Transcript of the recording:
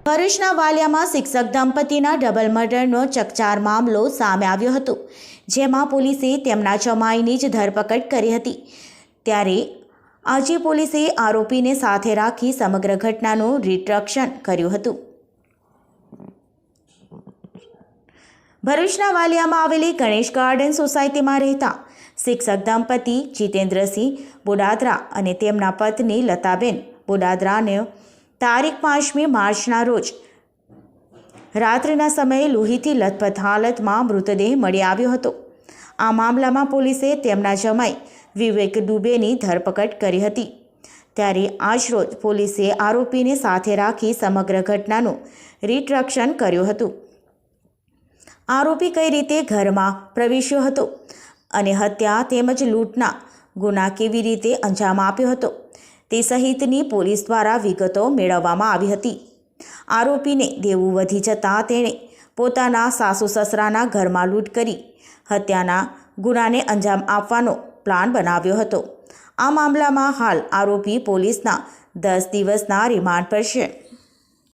ભરૂચના વાલિયામાં શિક્ષક દંપતીના ડબલ મર્ડરનો ચકચાર મામલો સામે આવ્યો હતો, જેમાં પોલીસે તેમના જમાઈની જ ધરપકડ કરી હતી। ત્યારે આજે પોલીસે આરોપીને સાથે રાખી સમગ્ર ઘટનાનું રિટ્રક્શન કર્યું હતું। ભરૂચના વાલિયામાં આવેલી ગણેશ ગાર્ડન સોસાયટીમાં રહેતા શિક્ષક દંપતી જીતેન્દ્રસિંહ બોડાદરા અને તેમના પત્ની લતાબેન બોડાદરાને તારીખ 5મી માર્ચના રોજ રાત્રિના સમયે લોહીથી લથપથ હાલતમાં મૃતદેહ મળી આવ્યો હતો। આ મામલામાં પોલીસે તેમના જમાઈ વિવેક દુબેની ધરપકડ કરી હતી। ત્યારે આજરોજ પોલીસે આરોપીને સાથે રાખી સમગ્ર ઘટનાનું રિટ્રક્શન કર્યું હતું। આરોપી કઈ રીતે ઘરમાં પ્રવેશ્યો હતો અને હત્યા તેમજ લૂંટના ગુના કેવી રીતે અંજામ આપ્યો હતો તે સહિતની પોલીસ દ્વારા વિગતો મેળવવામાં આવી હતી। આરોપીને દેવું વધી જતાં તેણે પોતાના સાસુ સસરાના ઘરમાં લૂંટ કરી હત્યાના ગુનાને અંજામ આપવાનો પ્લાન બનાવ્યો હતો। આ મામલામાં હાલ આરોપી પોલીસના 10 દિવસના રિમાન્ડ પર છે।